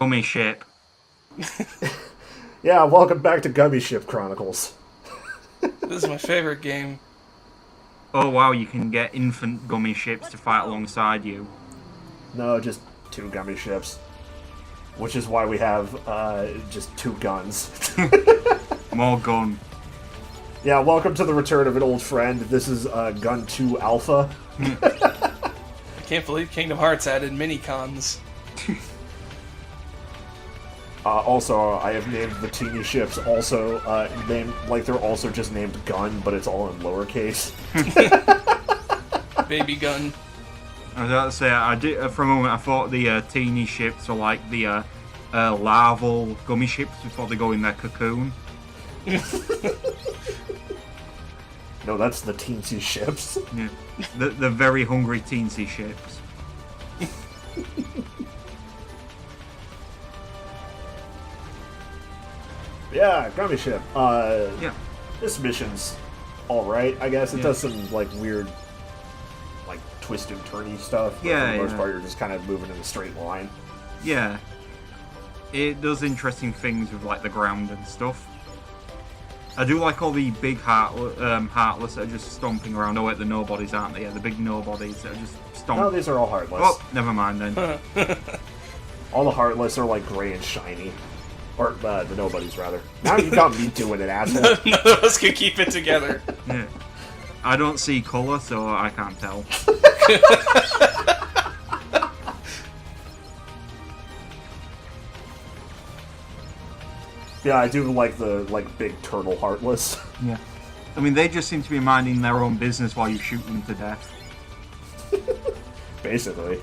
Gummy ship. Yeah, welcome back to Gummy Ship Chronicles. This is my favorite game. Oh wow, you can get infant gummy ships to fight alongside you. No, just 2 gummy ships. Which is why we have just 2 guns. More gun. Yeah, welcome to the return of an old friend. This is Gun 2 Alpha. I can't believe Kingdom Hearts added mini-cons. Also, I have named the teeny ships also named like they're also just named Gun, but it's all in lowercase. Baby gun. I was about to say, I did for a moment. I thought the teeny ships are like the larval gummy ships before they go in their cocoon. No, that's the teensy ships. Yeah, the very hungry teensy ships. Yeah, gummy ship. Yeah. This mission's alright, I guess. It Yeah. does some, like, weird, like, twist and turny stuff. But Yeah, for the most yeah. part, you're just kind of moving in a straight line. Yeah, it does interesting things with like the ground and stuff. I do like all the big heartless that are just stomping around. Oh wait, the nobodies, aren't they? Yeah, the big nobodies that are just stomping. No, these are all heartless. Oh, never mind then. All the heartless are, like, gray and shiny. Or, the nobodies, rather. Now you got me doing it, asshole. None of us can keep it together. Yeah. I don't see colour, so I can't tell. Yeah, I do like the, like, big turtle heartless. Yeah. I mean, they just seem to be minding their own business while you shoot them to death. Basically.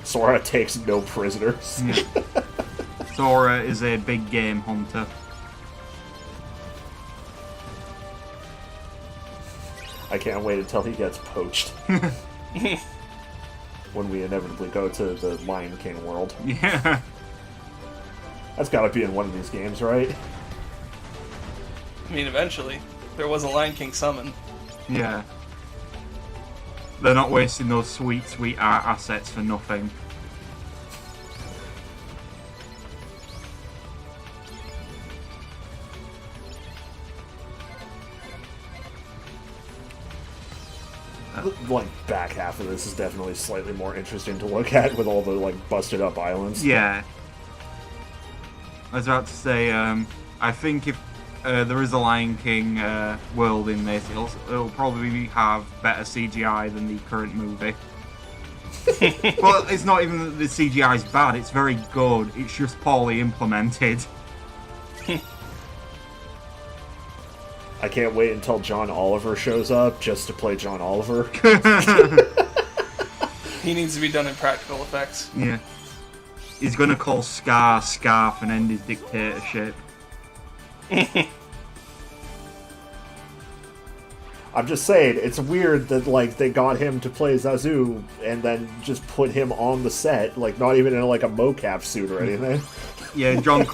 Sora takes no prisoners. Yeah. Sora is a big game hunter. I can't wait until he gets poached. When we inevitably go to the Lion King world. Yeah. That's gotta be in one of these games, right? I mean, eventually. There was a Lion King summon. Yeah. They're not wasting those sweet, sweet art assets for nothing. The, like, back half of this is definitely slightly more interesting to look at with all the, like, busted up islands. Yeah. I was about to say, I think if there is a Lion King world in this, it'll probably have better CGI than the current movie. Well, it's not even that the CGI is bad, it's very good, it's just poorly implemented. I can't wait until John Oliver shows up just to play John Oliver. He needs to be done in practical effects. Yeah. He's gonna call Scar Scarf and end his dictatorship. I'm just saying, it's weird that, like, they got him to play Zazu and then just put him on the set, like, not even in, like, a mocap suit or anything. Yeah, John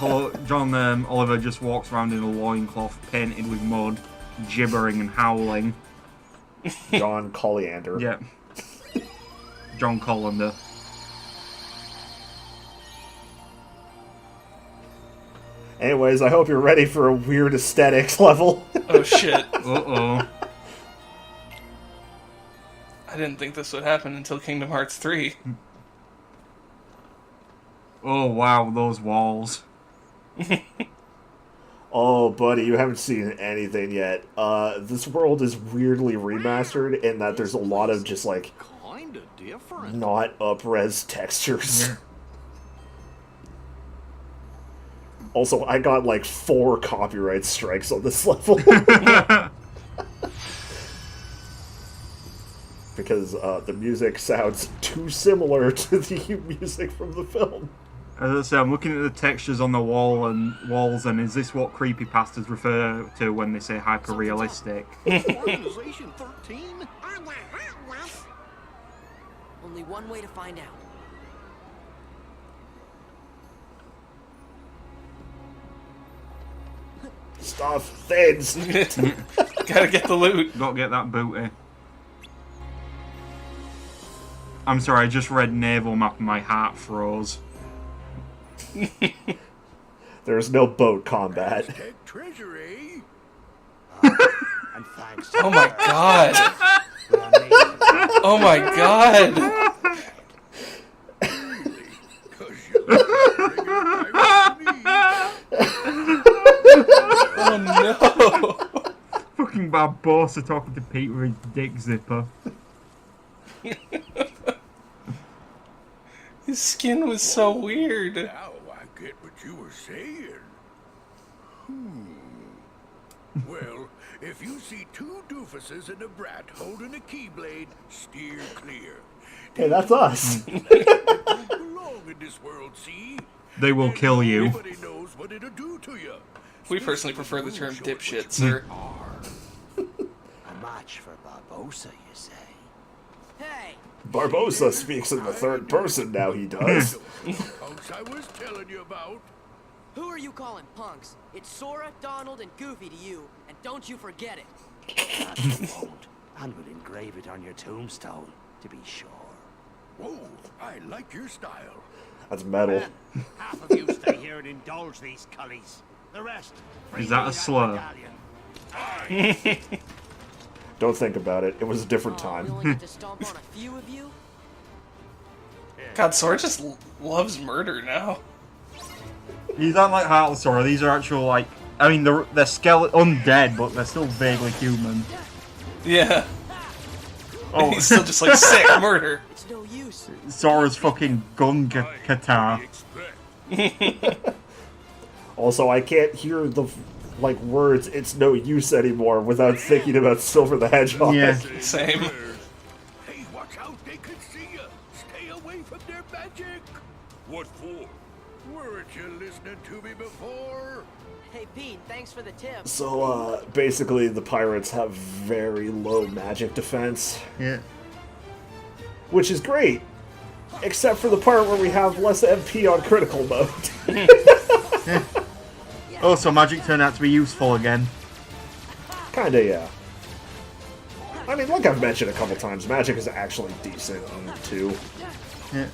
Oliver just walks around in a loincloth painted with mud, gibbering and howling. John Colliander. Yeah. John Colander. Anyways, I hope you're ready for a weird aesthetics level. Oh shit. Uh-oh. I didn't think this would happen until Kingdom Hearts 3. Oh, wow, those walls. Oh, buddy, you haven't seen anything yet. This world is weirdly remastered in that there's a lot of just, like, Kinda different. not up-res textures. Also, I got, like, 4 copyright strikes on this level. Because the music sounds too similar to the music from the film. As I say, I'm looking at the textures on the walls, and is this what creepypastas refer to when they say hyper-realistic? Organization 13? Only one way to find out. Stuff, things. Gotta get the loot. Gotta get that booty. I'm sorry, I just read naval map and my heart froze. There's no boat combat. Aztec treasury. And thanks to Oh my god. we are made Oh my god. Cause you bring it back to me. Oh no. Fucking Barbosa talking to Pete with his dick zipper. His skin was so weird. Now I get what you were saying. Well, if you see two doofuses and a brat holding a keyblade, steer clear. Hey, that's us. You don't belong in this world, see? They will kill you. Nobody knows what it'll do to you. We personally prefer the term dipshit, sir. a match for Barbosa, you say? Hey, Barbosa speaks in the third person now, he does. Punks I was telling you about. who are you calling punks? It's Sora, Donald, and Goofy to you, and don't you forget it. That you won't. And we'll engrave it on your tombstone, to be sure. Whoa, I like your style. That's metal. Men, half of you stay here and indulge these cullies. The rest, Is that a slur? medallion. Don't think about it. It was a different Oh, we time. only get to stomp on a few of you? God, Sora just loves murder now. These aren't like Heartless Sora, these are actual, like... I mean, they're undead, but they're still vaguely human. Yeah. Oh, He's still just like sick murder. It's no use. Sora's fucking gun guitar. Also, I can't hear the like words "it's no use" anymore without thinking about Silver the Hedgehog. Yeah. Same. Hey, watch out, they can see you. Stay away from their magic. What for? Weren't you listening to me before? Hey, Pete, thanks for the tip. So, basically, the pirates have very low magic defense, Yeah. which is great, except for the part where we have less MP on critical mode. Oh, so magic turned out to be useful again. Kinda, yeah. I mean, like I've mentioned a couple times, magic is actually decent in 2. Yeah.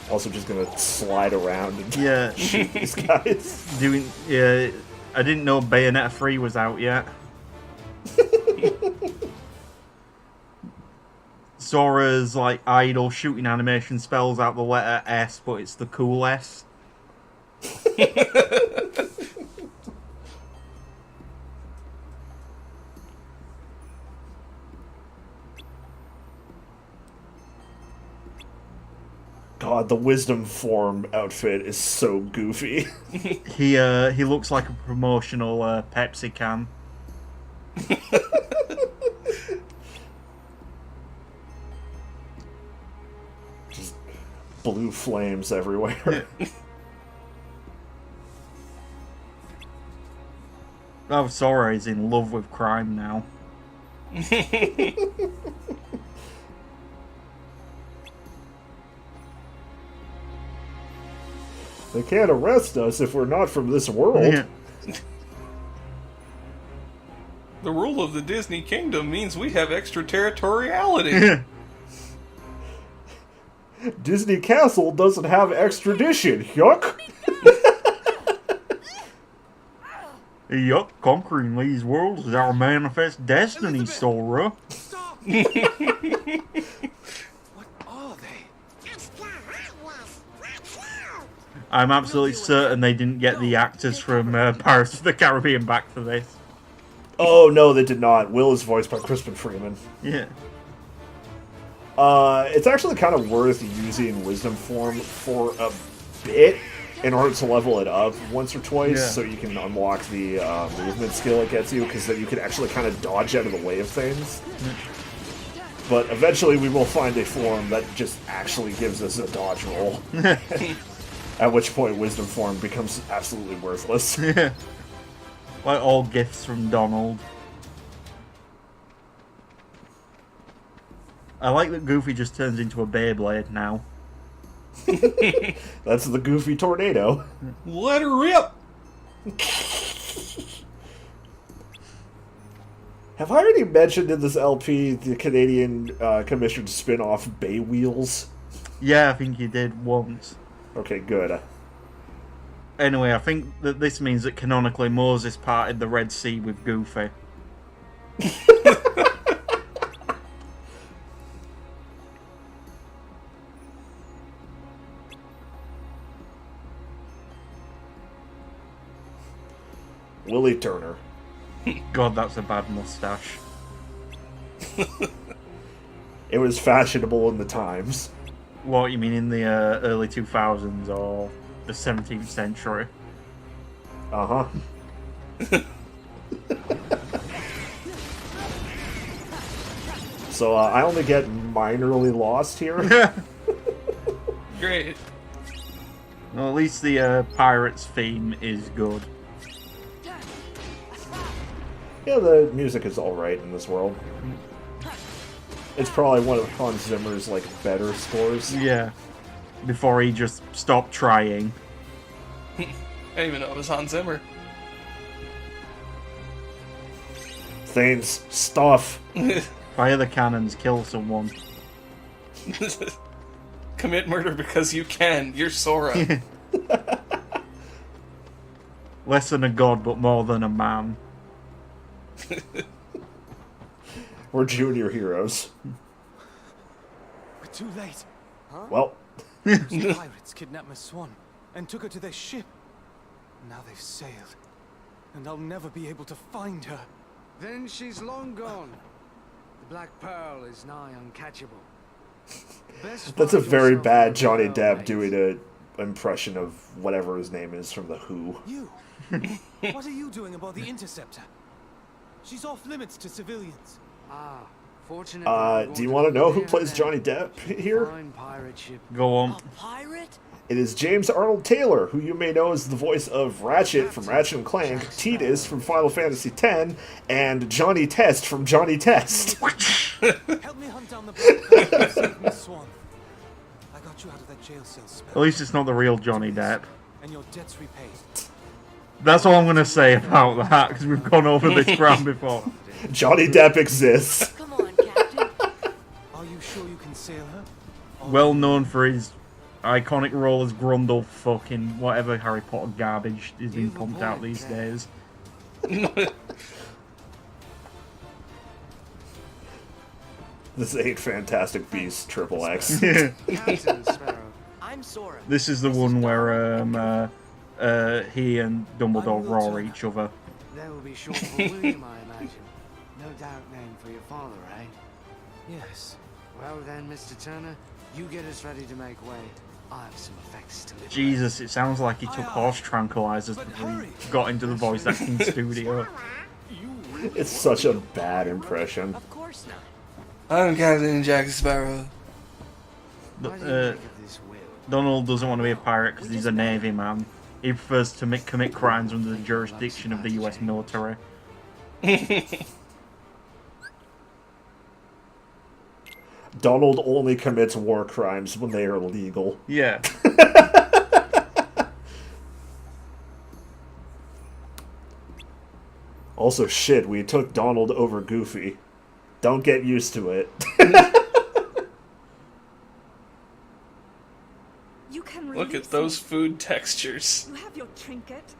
Also, just gonna slide around and Yeah. shoot these guys. Doing... Yeah. I didn't know Bayonetta 3 was out yet. Sora's, like, idle shooting animation spells out the letter S, but it's the cool S. God, the wisdom form outfit is so goofy. He looks like a promotional Pepsi can. Just blue flames everywhere. Oh, Sora is in love with crime now. They can't arrest us if we're not from this world. Yeah. The rule of the Disney Kingdom means we have extraterritoriality. Disney Castle doesn't have extradition. Yuck. Yup, conquering these worlds is our manifest destiny, Sora. I'm absolutely certain they didn't get the actors from Pirates of the Caribbean back for this. Oh, no, they did not. Will is voiced by Crispin Freeman. Yeah. It's actually kind of worth using Wisdom Form for a bit in order to level it up once or twice, Yeah. so you can unlock the movement skill it gets you, because then you can actually kind of dodge out of the way of things. But eventually we will find a form that just actually gives us a dodge roll. At which point Wisdom Form becomes absolutely worthless. Yeah. Like all gifts from Donald. I like that Goofy just turns into a Beyblade now. That's the Goofy Tornado. Let her rip! Have I already mentioned in this LP the Canadian commissioned spin-off Bay Wheels? Yeah, I think you did once. Okay, good. Anyway, I think that this means that canonically Moses parted the Red Sea with Goofy. Willie Turner. God, that's a bad mustache. It was fashionable in the times. What, you mean in the early 2000s or the 17th century? Uh-huh. So, I only get minorly lost here. Great. Well, at least the Pirates theme is good. Yeah, the music is alright in this world. It's probably one of Hans Zimmer's, like, better scores. Yeah. Before he just stopped trying. I didn't even know it was Hans Zimmer. Things, stuff. Fire the cannons, kill someone. Commit murder because you can. You're Sora. Less than a god, but more than a man. We're junior heroes. We're too late. Well, Those pirates kidnapped my swan and took her to their ship. Now they've sailed, and I'll never be able to find her. Then she's long gone. The Black Pearl is nigh uncatchable. Best that's a find very yourself bad a Johnny pearl, Depp mate. doing an impression of whatever his name is from The Who. You? What are you doing aboard the Interceptor? She's off limits to civilians. Ah, fortunately. Do you want to know who plays Johnny Depp here? Fine pirate ship. Go on. A pirate? It is James Arnold Taylor, who you may know as the voice of Ratchet from Ratchet & Clank, Tidus from Final Fantasy X, and Johnny Test from Johnny Test. Help me hunt down the Black Pearl and save Miss Swan. I got you out of that jail cell At spell, least it's not the real Johnny Depp. and your debt's repaid. That's all I'm going to say about that, because we've gone over this ground before. Johnny Depp exists. Come on, Captain. Are you sure you can sail her? Well known for his iconic role as Grundle fucking whatever Harry Potter garbage is being You've a pumped out point, these Ken. days. This ain't Fantastic Beasts Triple X. Captain Sparrow. I'm Sora. This is the one where he and Dumbledore roar each other. That will be short for William, I imagine. No doubt name for your father, eh? Yes. Well then, Mr. Turner, you get us ready to make way. I have some effects to liberate. Jesus, it sounds like he took horse tranquilizers But before hurry. he got into the voice acting studio. It's such a bad impression. Of course not. I'm Captain Jack Sparrow. What do you Uh, make of this will? Donald doesn't want to be a pirate because he's a navy man. He prefers to commit crimes under the jurisdiction of the US military. Donald only commits war crimes when they are legal. Yeah. Also, shit, we took Donald over Goofy. Don't get used to it. You can Look release at those me. food textures. You have your trinket.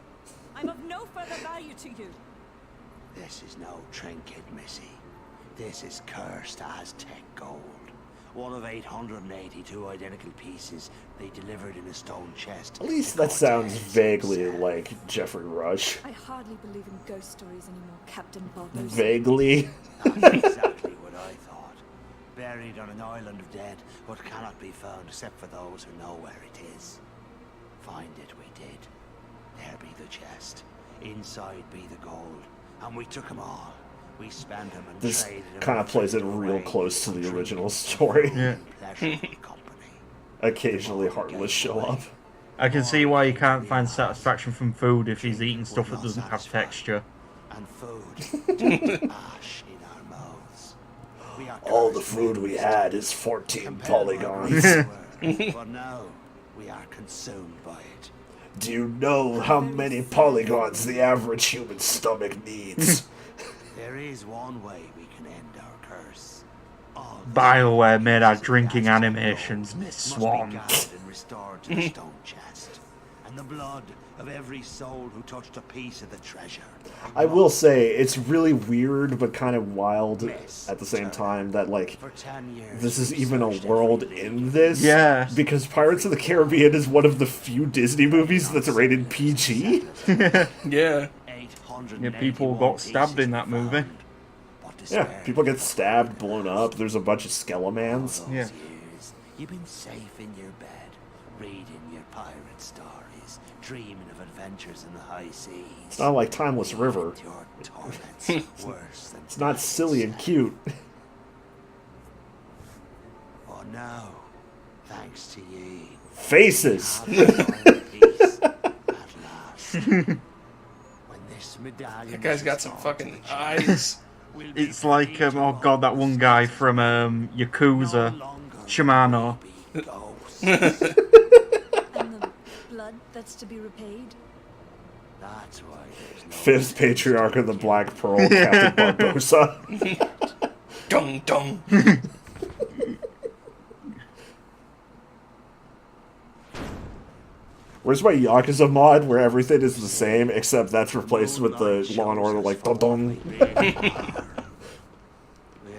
I'm of no further value to you. This is no trinket, Missy. This is cursed Aztec gold. One of 882 identical pieces they delivered in a stone chest. At least that sounds vaguely like Jeffrey Rush. I hardly believe in ghost stories anymore, Captain Barbosa. Vaguely. That's exactly what I thought. Buried on an island of dead, what cannot be found except for those who know where it is. Find it we did. There be the chest. Inside be the gold. And we took 'em all. We spent 'em and This traded 'em kind of and plays it drifted real away close to the from original drinking story. Yeah. pleasure and company. Occasionally Heartless show up. I can see why you can't find satisfaction from food if he's eating stuff that doesn't have texture. And food. Just ash in our mouths. We are All the cursed food we beasts. had is 14 Compelled by polygons. greed, but now we are consumed by it. Do you know how many polygons the average human stomach needs? There There is one way we can end our curse. All BioWare made our the drinking gadgets animations, of Miss must Swan. be gathered and restored to the stone chest, and the blood of every soul who touched a piece of the treasure. I will say, it's really weird, but kind of wild at the same time that, like, For 10 years, this is we even a searched world every in leaf. this. Yeah. Because Pirates of the Caribbean is one of the few Disney movies that's rated PG. Yeah. 881 Yeah, people got stabbed in that movie. found, but Yeah, despair people get stabbed, blown up, there's a bunch of skelemans. All those Yeah. years, you've been safe in your bed, reading your pirate stories, dreaming of adventures in the high seas. It's not like Timeless River. Your torments worse than It's not silly and cute. Oh no, thanks to ye. Faces! Peace at last. When this medallion That guy's is got some restored to fucking the chest, eyes. we'll be It's like, free to oh god, that one guy from Yakuza, no longer Shimano. be ghosts. And the blood that's to be repaid? That's why there's no Fifth patriarch of the Black Pearl, Captain Barbosa. Dung dung. Where's my Yakuza mod where everything is the same except that's replaced with the Law and Order like dun dun?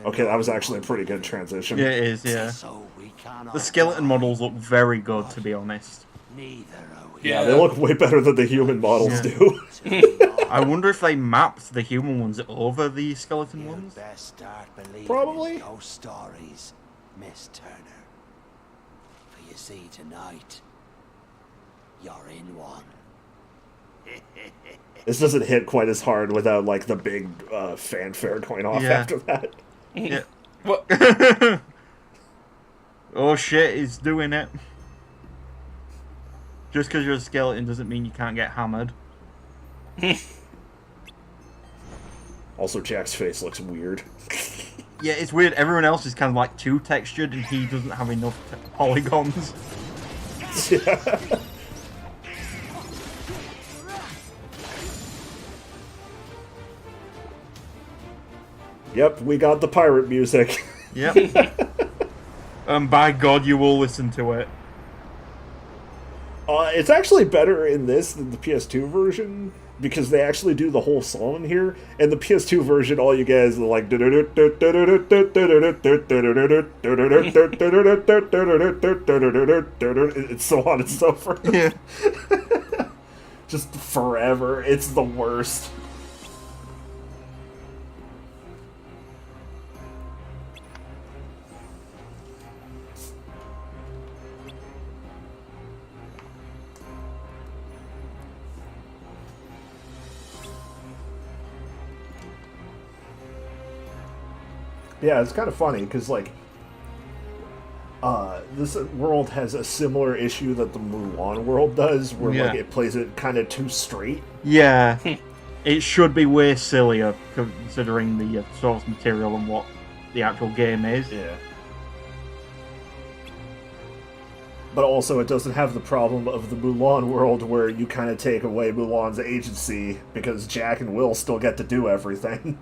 Okay, that was actually a pretty good transition. Yeah, it is, yeah. So we cannot The skeleton die. models look very good, to be honest. Neither are we. Yeah. They look way better than the human models Yeah. do. I wonder if they mapped the human ones over the skeleton You ones. best start believing Probably. in ghost stories, Miss Turner. For you see, tonight, you're in one. This doesn't hit quite as hard without like the big fanfare going off Yeah. after that. Yeah. What? Oh shit, he's doing it. Just because you're a skeleton doesn't mean you can't get hammered. Also, Jack's face looks weird. Yeah, it's weird. Everyone else is kind of like too textured, and he doesn't have enough polygons. Yeah. Yep, we got the pirate music. Yep. By God, you will listen to it. It's actually better in this than the PS2 version because they actually do the whole song in here. And the PS2 version, all you get is like it's so on and so forth. Yeah. Just forever. It's the worst. Yeah, it's kind of funny because like this world has a similar issue that the Mulan world does, where Yeah. like it plays it kind of too straight. Yeah. It should be way sillier considering the source material and what the actual game is. Yeah. But also, it doesn't have the problem of the Mulan world where you kind of take away Mulan's agency because Jack and Will still get to do everything.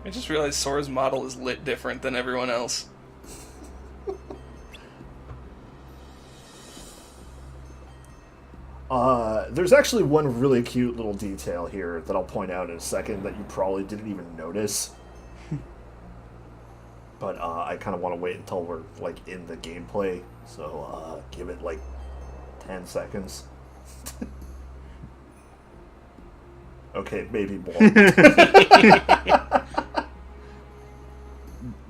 I just realized Sora's model is lit different than everyone else. There's actually one really cute little detail here that I'll point out in a second that you probably didn't even notice. But I kind of want to wait until we're like in the gameplay, so give it like 10 seconds. Okay, maybe more.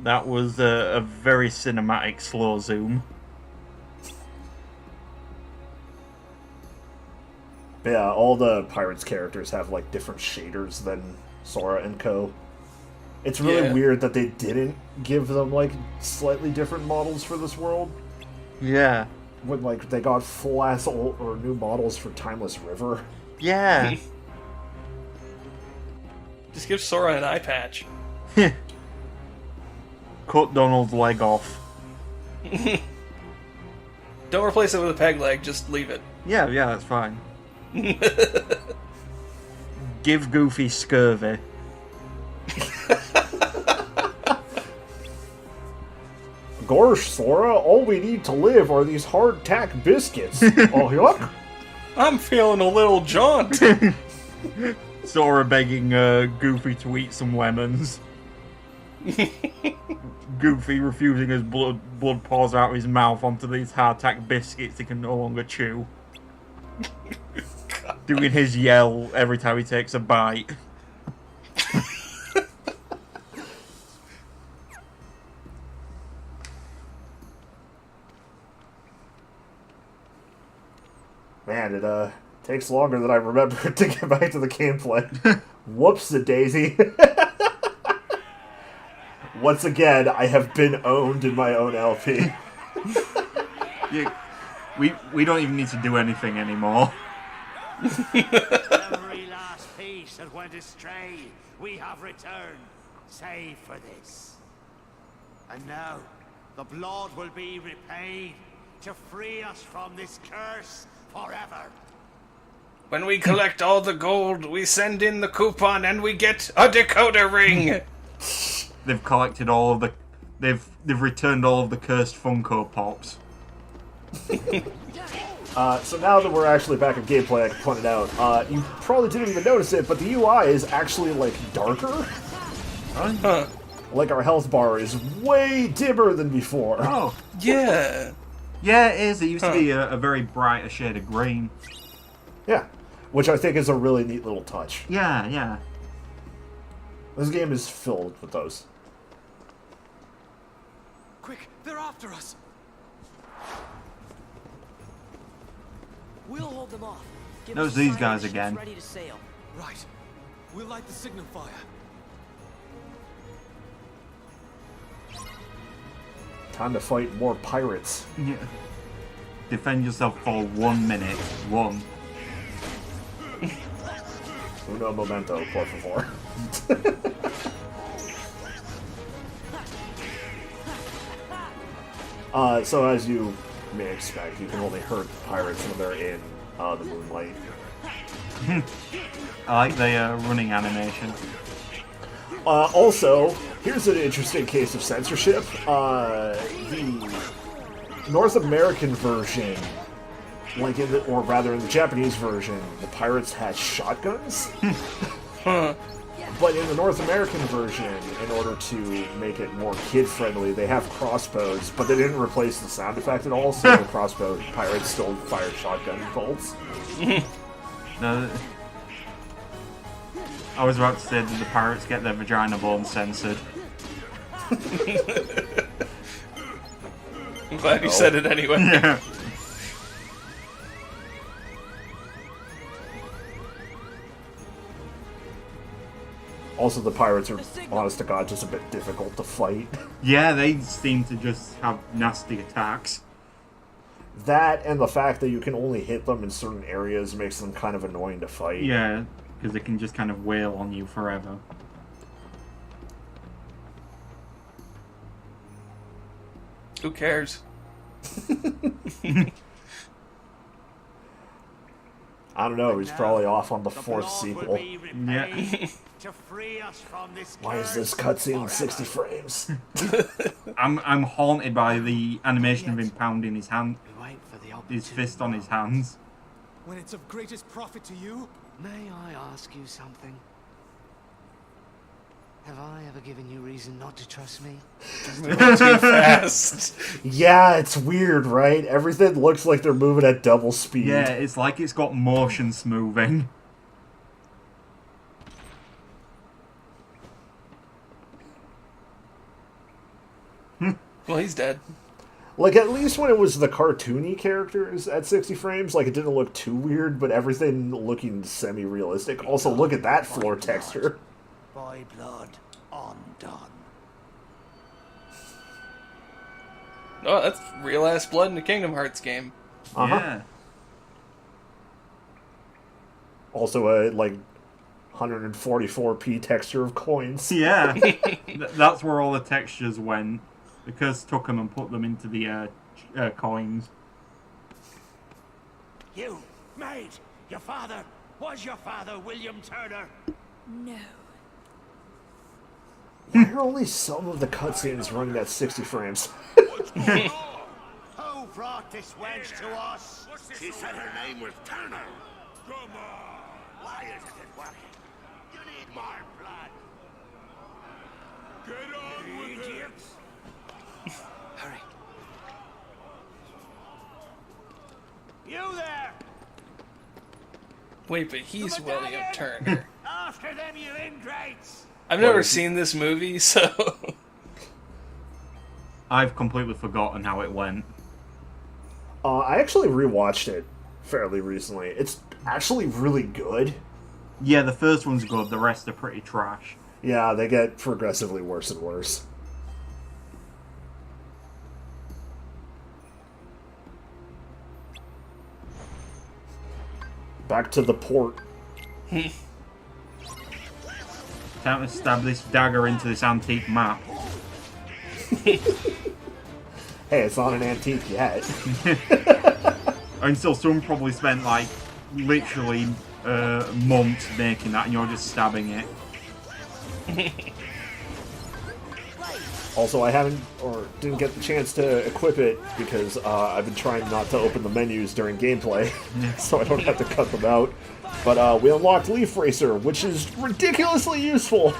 That was a very cinematic slow zoom. But yeah, all the Pirates characters have like different shaders than Sora and Co. It's really Yeah. weird that they didn't give them like slightly different models for this world. Yeah. When like they got full ass old or new models for Timeless River. Yeah. Just give Sora an eye patch. Cut Donald's leg off. Don't replace it with a peg leg, just leave it. Yeah, that's fine. Give Goofy scurvy. Gosh, Sora, all we need to live are these hardtack biscuits. Oh, yuck. I'm feeling a little jaunt. Sora begging Goofy to eat some lemons. Goofy refusing as blood pours out of his mouth onto these hardtack biscuits he can no longer chew. Doing his yell every time he takes a bite. Man, it takes longer than I remember to get back to the gameplay. Whoops-a-daisy. Once again, I have been owned in my own LP. Yeah, we don't even need to do anything anymore. Every last piece that went astray, we have returned, save for this. And now, the blood will be repaid to free us from this curse forever. When we collect all the gold, we send in the coupon and we get a decoder ring. They've collected all of the... They've returned all of the cursed Funko Pops. So now that we're actually back in gameplay, I can point it out. You probably didn't even notice it, but the UI is actually, like, darker. Huh. Like, our health bar is way dimmer than before. Oh, Yeah. yeah, it is. It used to be a very bright shade of green. Yeah. Which I think is a really neat little touch. Yeah, yeah. This game is filled with those. Quick, they're after us. We'll hold them off. Give Those us a these sign guys when the ship's again. Ready to sail. Right. We'll light the signal fire. Time to fight more pirates. Yeah. Defend yourself for 1 minute. 1. Uno momento, por favor. So as you may expect, you can only hurt the pirates when they're in the moonlight. I like the running animation. Also, here's an interesting case of censorship. The North American version, like in the, or rather in the Japanese version, the pirates had shotguns. But in the North American version, in order to make it more kid-friendly, they have crossbows, but they didn't replace the sound effect at all, so the crossbow pirates still fire shotgun bolts. No, I was about to say, did the pirates get their vagina bone censored? I'm glad you said it anyway. Yeah. Also, the pirates are, honest to God, just a bit difficult to fight. Yeah, they seem to just have nasty attacks. That and the fact that you can only hit them in certain areas makes them kind of annoying to fight. Yeah, because they can just kind of wail on you forever. Who cares? I don't know, he's probably off on the fourth blood sequel. will be repaid Yeah. to free us from this Why is this curse cutscene forever. 60 frames? I'm haunted by the animation of him pounding his hand, We wait for the his opportune fist on his moment. hands. When it's of greatest profit to you? May I ask you something? Have I ever given you reason not to trust me? Moving too fast. Yeah, it's weird, right? Everything looks like they're moving at double speed. Yeah, it's like it's got motion smoothing. Well, he's dead. Like, at least when it was the cartoony characters at 60 frames, like, it didn't look too weird, but everything looking semi-realistic. Also, look at that floor texture. By blood undone. Oh, that's real ass blood in a Kingdom Hearts game. Uh-huh. Yeah. Also, a, like, 144p texture of coins. Yeah. That's where all the textures went. Because took them and put them into the coins. You, mate, your father, Was your father William Turner? No. Why are only some of the cutscenes running at 60 frames? Who brought this wench to us? She said her name was Turner. Come on. Why isn't it working? You need more blood. Get on with it. Idiots. Hurry. You there! Wait, but he's William Turner. After them, you ingrates! I've never seen this movie, so... I've completely forgotten how it went. I actually rewatched it fairly recently. It's actually really good. Yeah, the first one's good, the rest are pretty trash. Yeah, they get progressively worse and worse. Back to the port. Time to stab this dagger into this antique map. Hey, it's not an antique yet. And still, someone probably spent, like, literally months making that, and you're just stabbing it. Also, I didn't get the chance to equip it because I've been trying not to open the menus during gameplay, so I don't have to cut them out. But we unlocked Leaf Racer, which is ridiculously useful.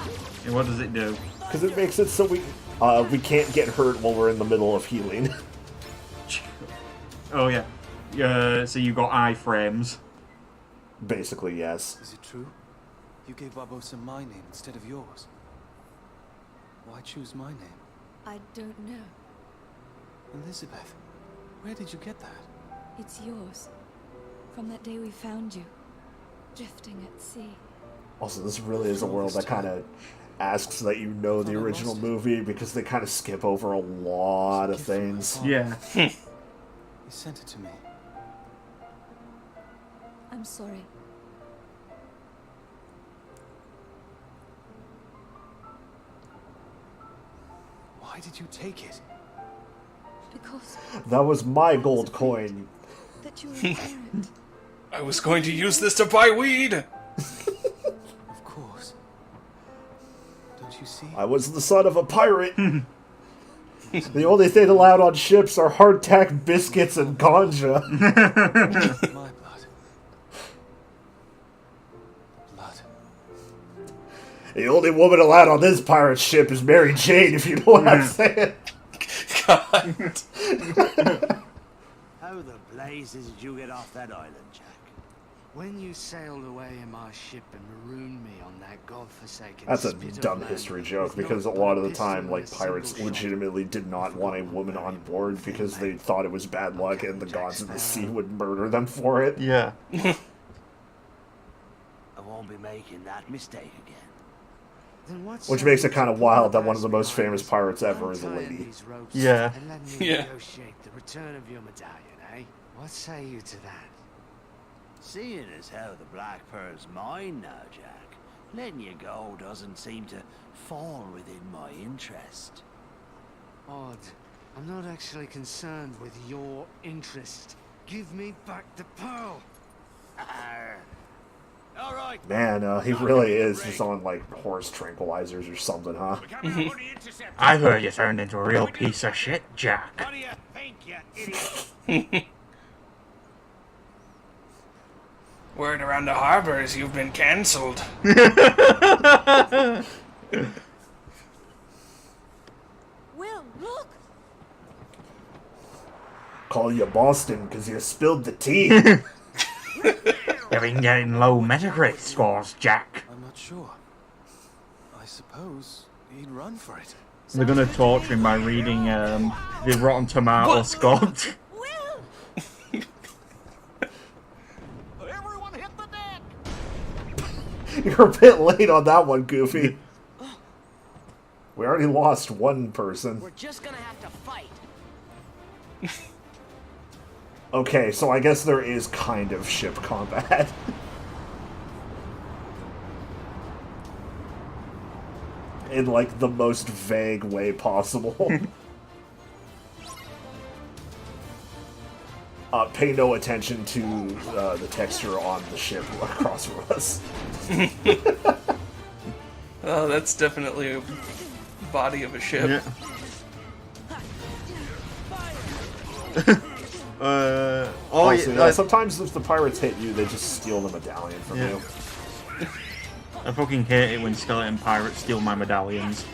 And what does it do? Because it makes it so we can't get hurt while we're in the middle of healing. Oh, yeah. So you got iframes. Basically, yes. Is it true? You gave Barbosa my name instead of yours. Why choose my name? I don't know. Elizabeth, where did you get that? It's yours. From that day we found you. Drifting at sea. Also, this really is a world that kind of asks that you know the original movie because they kind of skip over a lot of things. Yeah. He sent it to me. I'm sorry. Why did you take it? Because That was my gold coin. that you were a parent. I was going to use this to buy weed! Of course. Don't you see? I was the son of a pirate. The only thing allowed on ships are hardtack biscuits and ganja. My blood. Blood. The only woman allowed on this pirate ship is Mary Jane, if you know what I'm saying. God. How the blazes did you get off that island, Jack? When you sailed away in my ship and marooned me on that godforsaken That's a spit of dumb land history joke, with because a not lot but of the pistol time, and like, a single pirates shot. legitimately did not want a woman on board because they thought it was bad luck and the gods of the sea would murder them for it. Yeah. I won't be making that mistake again. Then what's Which up makes it with kind of you wild that pulling one of the us most behind famous us, pirates ever is a untying lady. these ropes Yeah. and letting me Yeah. negotiate the return of your medallion, eh? What say you to that? Seeing as how the Black Pearl's mine now, Jack, letting you go doesn't seem to fall within my interest. Odd. I'm not actually concerned with your interest. Give me back the pearl. All right. Man, he really is just on, like, horse tranquilizers or something, huh? I heard you turned into a real piece of shit, Jack. What do you think, you idiot? Word around the harbor is you've been cancelled. Will, look! Call you Boston because you spilled the tea. You've been getting low Metacritic scores, Jack. I'm not sure. I suppose he'd run for it. They're gonna torture him by reading the Rotten Tomato score. Will! Everyone hit the deck! You're a bit late on that one, Goofy. We already lost one person. We're just gonna have to fight. Okay, so I guess there is kind of ship combat. In, like, the most vague way possible. pay no attention to the texture on the ship across from us. Oh, that's definitely a body of a ship. Yeah. Sometimes if the pirates hit you, they just steal the medallion from you. I fucking hate it when skeleton pirates steal my medallions.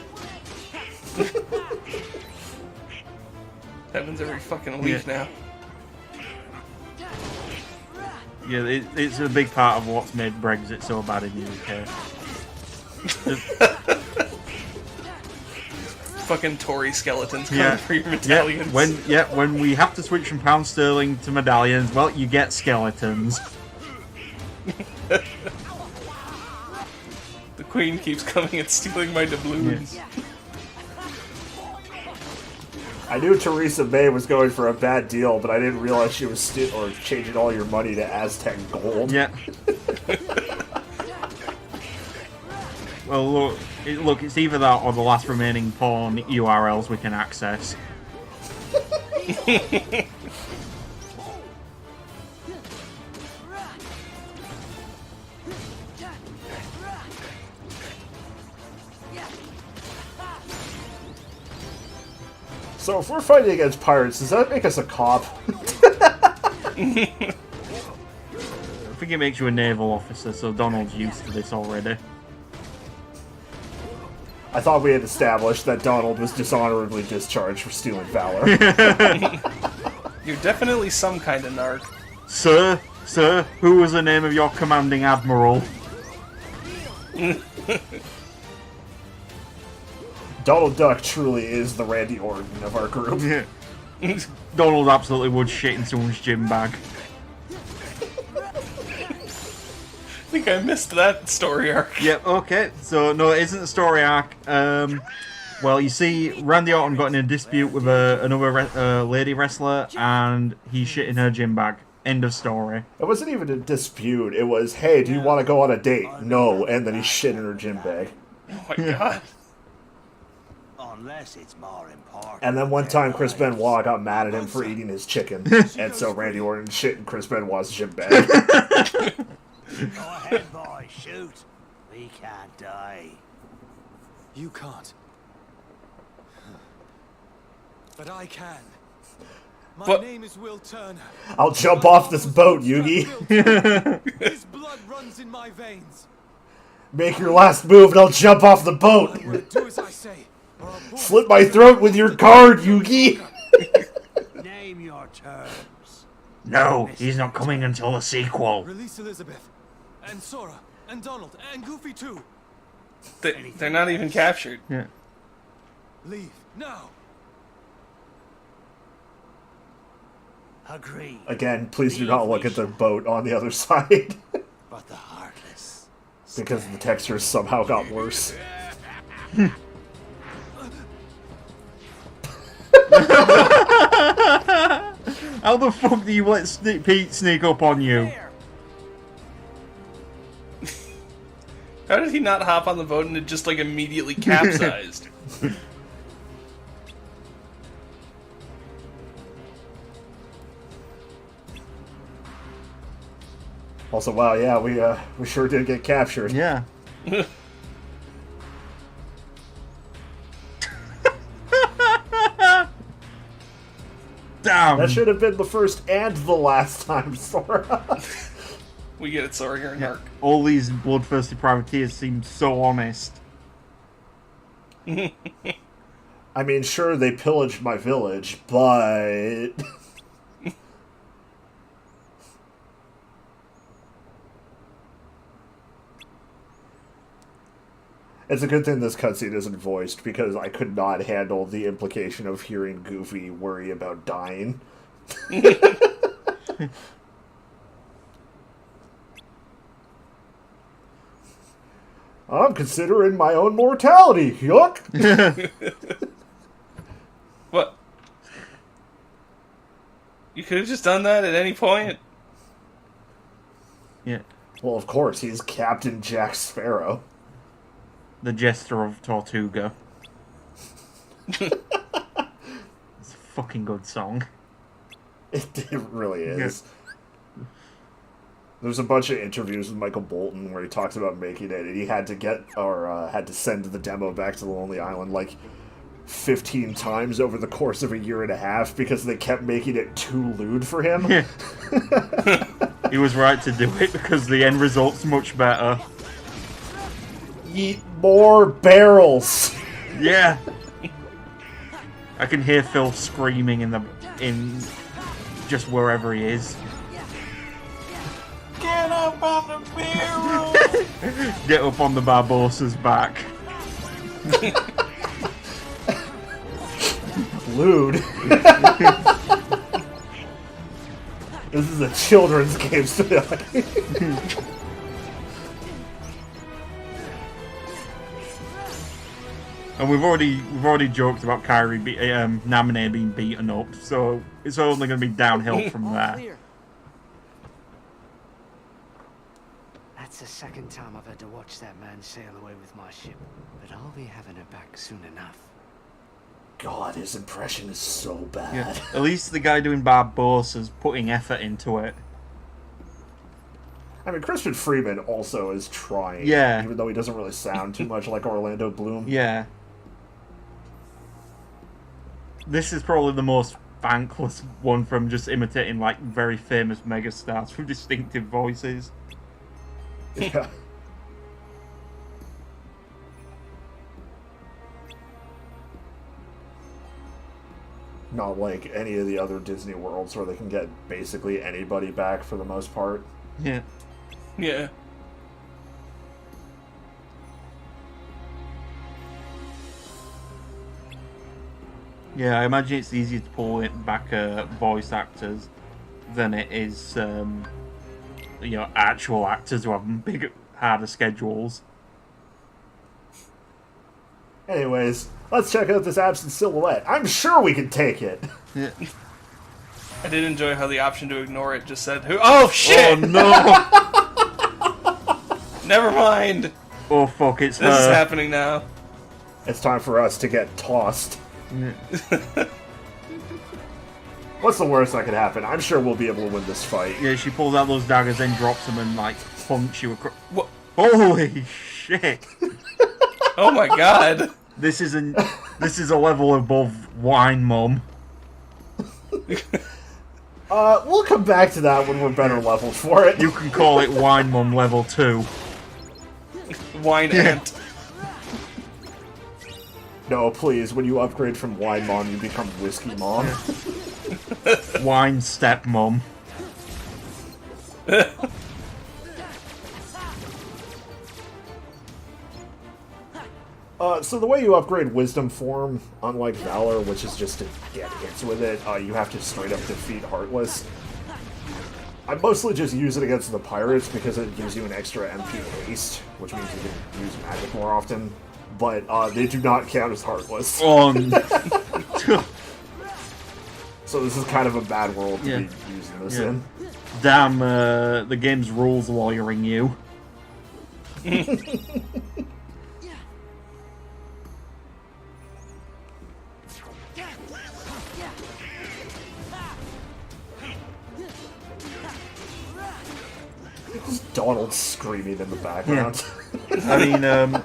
Happens every fucking week now. Yeah, it's a big part of what's made Brexit so bad in the UK. Fucking Tory skeletons coming for your medallions. When we have to switch from pound sterling to medallions, well, you get skeletons. The Queen keeps coming and stealing my doubloons. Yeah. I knew Theresa May was going for a bad deal, but I didn't realize she was changing all your money to Aztec gold. Yeah. Well, look, it's either that or the last remaining porn URLs we can access. So if we're fighting against pirates, does that make us a cop? I think it makes you a naval officer, so Donald's used to this already. I thought we had established that Donald was dishonorably discharged for stealing valor. You're definitely some kind of narc. Sir, who was the name of your commanding admiral? Donald Duck truly is the Randy Orton of our group. Yeah. Donald absolutely would shit in someone's gym bag. I think I missed that story arc. Yep, okay. So, no, it isn't a story arc. Well, you see, Randy Orton got in a dispute with another lady wrestler, and he shit in her gym bag. End of story. It wasn't even a dispute. It was, hey, do you want to go on a date? No. And then he shit in her gym bag. Oh my god. Unless it's more important. And then one time Chris Benoit got mad at him for eating his chicken. And so Randy Orton shit in Chris Benoit's gym bag. Go ahead, boy, shoot. We can't die. You can't. But I can. My name is Will Turner. I'll jump off this boat, Yugi. His blood runs in my veins. Make your last move and I'll jump off the boat. Do as I say. Slit my throat with your card, Yugi. Name your terms. No, he's not coming until the sequel. Release Elizabeth. And Sora. And Donald. And Goofy too. They're not even captured. Yeah. Leave. Now. Agree. Again, please do not look at the boat on the other side. But the heartless. Because the textures somehow got worse. How the fuck do you let Pete sneak up on you? How did he not hop on the boat and it just like immediately capsized? Also, wow, yeah, we sure did get captured. Yeah. Damn. That should have been the first and the last time, Sora. We get it, Sora, you're a narc. All these bloodthirsty privateers seem so honest. I mean, sure, they pillaged my village, but... It's a good thing this cutscene isn't voiced, because I could not handle the implication of hearing Goofy worry about dying. I'm considering my own mortality, yuck! What? You could have just done that at any point. Yeah. Well, of course, he's Captain Jack Sparrow. The Jester of Tortuga. It's a fucking good song. It really is. There's a bunch of interviews with Michael Bolton where he talks about making it, and he had to had to send the demo back to the Lonely Island like 15 times over the course of a year and a half because they kept making it too lewd for him. Yeah. He was right to do it because the end result's much better. Eat more barrels. Yeah. I can hear Phil screaming in just wherever he is. Get up on the barrel! Get up on the Barbossa's back. Lewd. This is a children's game still. And we've already joked about Kairi Naminé being beaten up, so it's only going to be downhill from there. That's the second time I've had to watch that man sail away with my ship, but I'll be having her back soon enough. God, his impression is so bad. Yeah. At least the guy doing Barbossa's putting effort into it. I mean, Crispin Freeman also is trying, yeah, even though he doesn't really sound too much like Orlando Bloom. Yeah. This is probably the most thankless one from just imitating, like, very famous megastars with distinctive voices. Yeah. Not like any of the other Disney worlds where they can get basically anybody back for the most part. Yeah. Yeah. Yeah, I imagine it's easier to pull it back voice actors than it is, actual actors who have big, harder schedules. Anyways, let's check out this absent silhouette. I'm sure we can take it. Yeah. I did enjoy how the option to ignore it just said, "Who? Oh shit! Oh no! Never mind. Oh fuck! It's This is happening now. It's time for us to get tossed. Yeah. What's the worst that could happen? I'm sure we'll be able to win this fight. Yeah, she pulls out those daggers, then drops them and like punch you across. What? Holy shit! Oh my god! This is a level above Wine Mum. We'll come back to that when we're better leveled for it. You can call it Wine Mum level 2. Wine Ant. No, please, when you upgrade from Wine Mom, you become Whiskey Mom. Wine Step Mum. So the way you upgrade Wisdom form, unlike Valor, which is just to get hits with it, you have to straight up defeat Heartless. I mostly just use it against the Pirates because it gives you an extra MP haste, which means you can use magic more often. But they do not count as Heartless. So this is kind of a bad world to be using this in. Damn, the game's rules lawyering you. Donald screaming in the background. Yeah. I mean,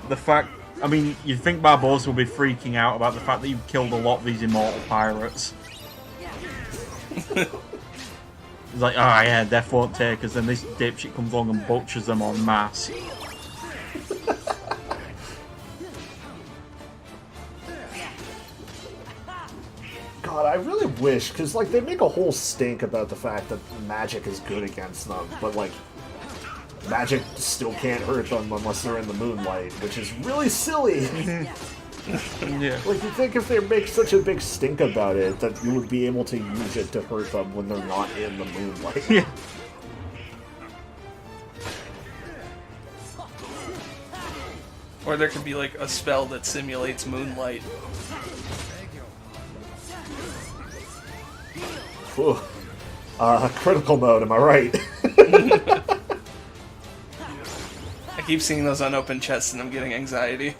the fact... I mean, you'd think Barbossa would be freaking out about the fact that you've killed a lot of these immortal pirates. It's like, oh yeah, death won't take us, and this dipshit comes along and butchers them en masse. God, I really wish, because, like, they make a whole stink about the fact that magic is good against them, but, like, magic still can't hurt them unless they're in the moonlight, which is really silly. Yeah. Like, you think if they make such a big stink about it, that you would be able to use it to hurt them when they're not in the moonlight. Yeah. Or there could be like a spell that simulates moonlight. Whew. Critical mode, am I right? I keep seeing those unopened chests and I'm getting anxiety.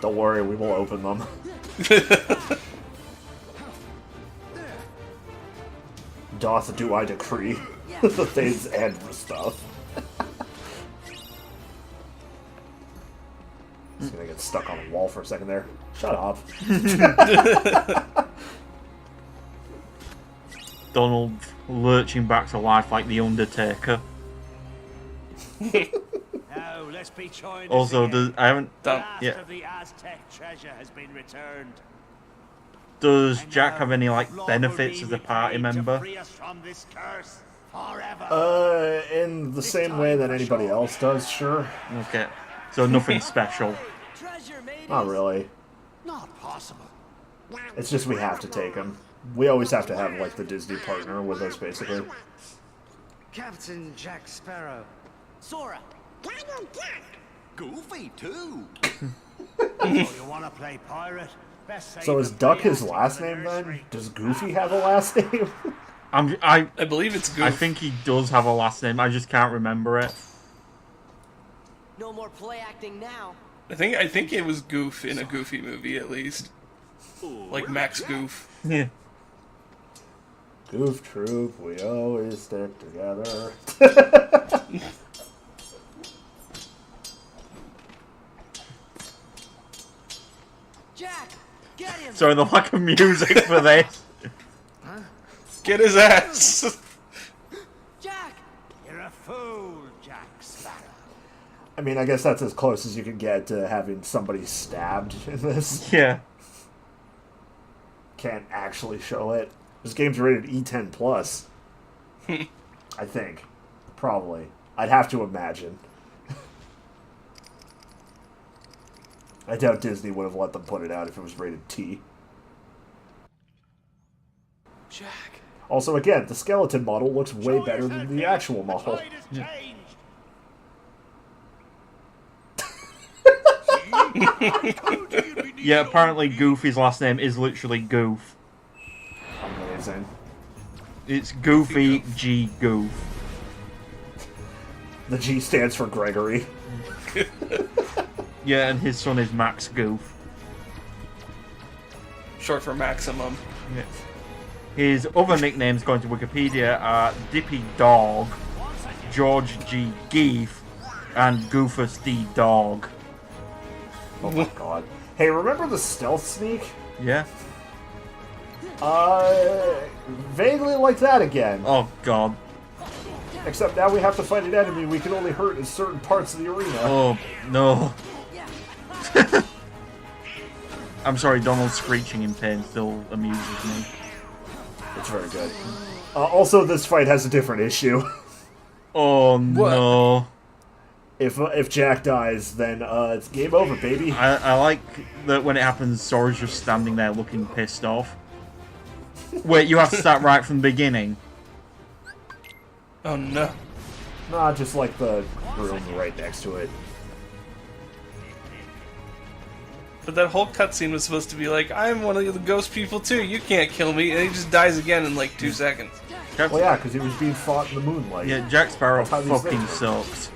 Don't worry, we will open them. Doth do I decree the things and the stuff. Just gonna get stuck on a wall for a second there. Shut up. Donald lurching back to life like the Undertaker. Now, let's be joined Also, again. I haven't The done. last Yeah. of the Aztec treasure has been returned. Does And Jack now, have any like blood benefits will as be a party repaid to member? free us from this curse forever. In the same way that anybody else does, sure. Okay, so nothing special. Treasure, mateys. Not really. Not possible. It's just we have to take him. We always have to have, like, the Disney partner with us, basically. Captain Jack Sparrow. Sora. Goofy, too. So you want to play pirate? Best save So is the Duck his free last acting name, for the then? nursery. Does Goofy have a last name? I believe it's Goof. I think he does have a last name. I just can't remember it. No more play acting now. I think it was Goof in a Goofy movie at least. Like Max Goof. Yeah. Goof Troop, we always stick together. Jack, get him. Sorry, the lack of music for this. Get his ass. Jack. You're a fool, Jack Sparrow. I mean, I guess that's as close as you can get to having somebody stabbed in this. Yeah. Can't actually show it. This game's rated E10 plus. I think. Probably. I'd have to imagine. I doubt Disney would have let them put it out if it was rated T. Jack. Also, again, the skeleton model looks way better than the actual The model. tide has changed. Yeah, apparently Goofy's last name is literally Goof. Amazing. It's Goofy G Goof. The G stands for Gregory. Yeah, and his son is Max Goof. Short for Maximum. Yeah. His other nicknames, going to Wikipedia, are Dippy Dog, George G Geef, and Goofus D Dog. Oh my god. Hey, remember the stealth sneak? Yeah. Vaguely like that again. Oh god. Except now we have to fight an enemy we can only hurt in certain parts of the arena. Oh no. I'm sorry, Donald screeching in pain still amuses me. It's very good. Also, this fight has a different issue. Oh no. If Jack dies, then it's game over, baby. I like that when it happens, Sora's just standing there looking pissed off. Wait, you have to start right from the beginning. Oh no. Nah, just like the room right next to it. But that whole cutscene was supposed to be like, I'm one of the ghost people too, you can't kill me, and he just dies again in like 2 seconds. Well, yeah, because he was being fought in the moonlight. Yeah, Jack Sparrow That's how these fucking things work. sucks.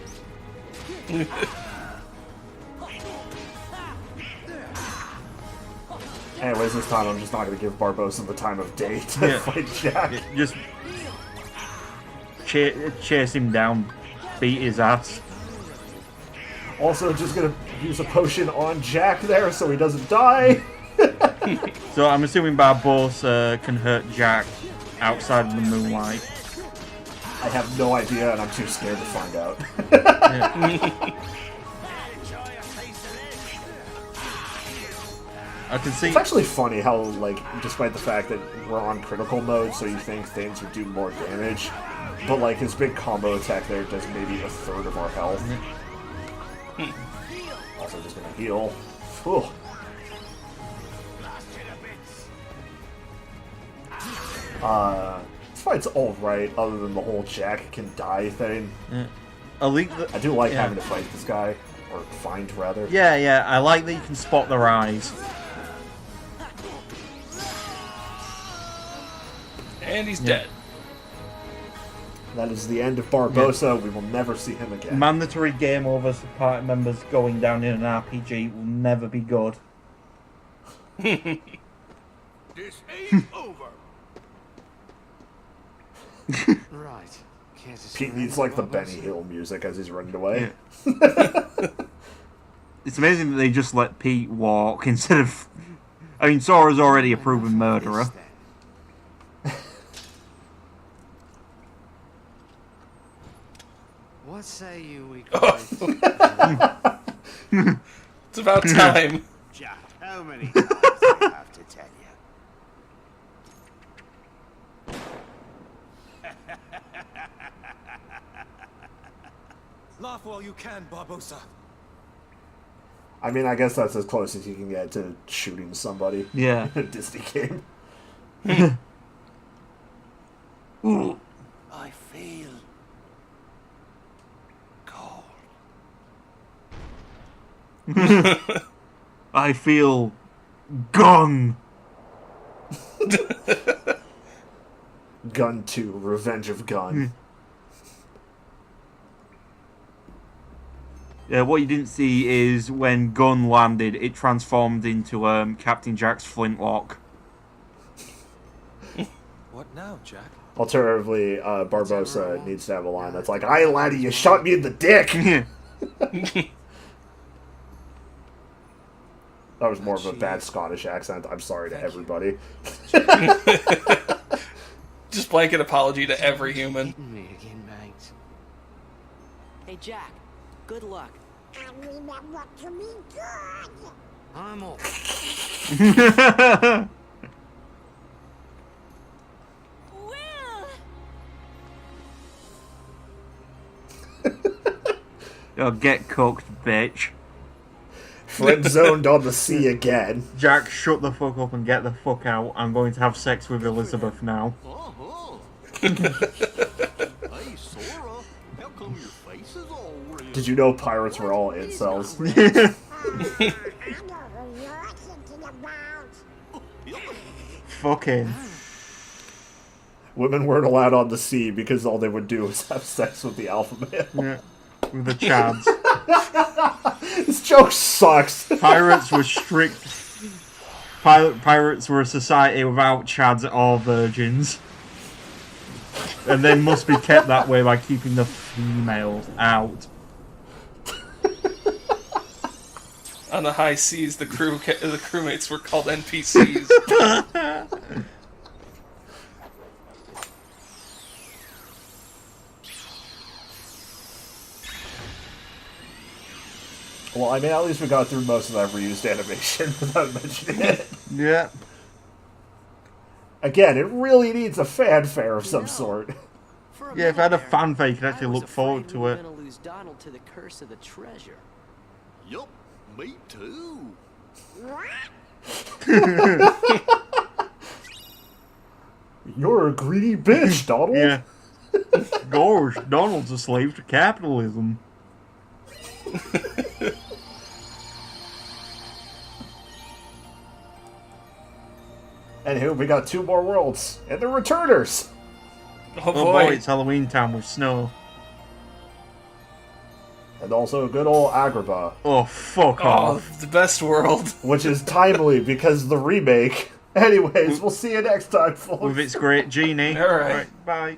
Anyways, this time I'm just not going to give Barbosa the time of day to Yeah. fight Jack. Yeah, just chase him down, beat his ass. Also, just going to use a potion on Jack there so he doesn't die. So I'm assuming Barbosa can hurt Jack outside of the moonlight. I have no idea, and I'm too scared to find out. I can see. It's actually funny how, like, despite the fact that we're on critical mode, so you think things would do more damage, but, like, his big combo attack there does maybe a third of our health. Also just gonna heal. Whew. This fight's alright, other than the whole Jack can die thing. I do like having to fight this guy, or find, rather. Yeah, I like that you can spot their eyes. And he's dead. That is the end of Barbosa. We will never see him again. Mandatory game overs for party members going down in an RPG will never be good. This ain't over. Right. Care to Pete say needs anything, like the Barbossa? Benny Hill music as he's running away. It's amazing that they just let Pete walk instead of... I mean, Sora's already a proven Enough of murderer. this, then. What say you we call it? It's about time. Jack, how many times do I have to tell you? Laugh while you can, Barbossa. I mean, I guess that's as close as you can get to shooting somebody Yeah. in a Disney game. I feel cold. I feel... Gun! Gun 2, Revenge of Gun. Yeah, what you didn't see is when Gun landed, it transformed into Captain Jack's flintlock. What now, Jack? Alternatively, Barbossa needs to have a line that's like, "Aye, laddie, you shot me in the dick!" That was more of a bad Scottish accent. I'm sorry to everybody. Just blanket apology to every human. Hitting me again, mate. Hey, Jack. Good luck. I'm off. Oh, get cooked, bitch. Friend zoned on the sea again. Jack, shut the fuck up and get the fuck out. I'm going to have sex with Elizabeth now. Hey, Sora, how come your face is all red? Did you know pirates were all incels? Fucking. Women weren't allowed on the sea because all they would do was have sex with the alpha male. Yeah. With the chads. This joke sucks. Pirates were strict. Pirates were a society without chads or virgins. And they must be kept that way by keeping the females out. On the high seas, the crewmates were called NPCs. Well, I mean, at least we got through most of that reused animation without mentioning it. Yeah. Again, it really needs a fanfare of some sort. Yeah, if I had a fanfare, you could actually look forward to it. We're gonna lose Donald to the curse of the treasure. Yup, me too. You're a greedy bitch, Donald. Yeah. Gosh, Donald's a slave to capitalism. Anywho, we got 2 more worlds, and they're returners. Oh Oh boy, it's Halloween time with snow. And also good old Agrabah, Oh, fuck Oh, off. the best world. which is timely because the remake. Anyways, we'll see you next time, folks. With its great genie. All right. Bye.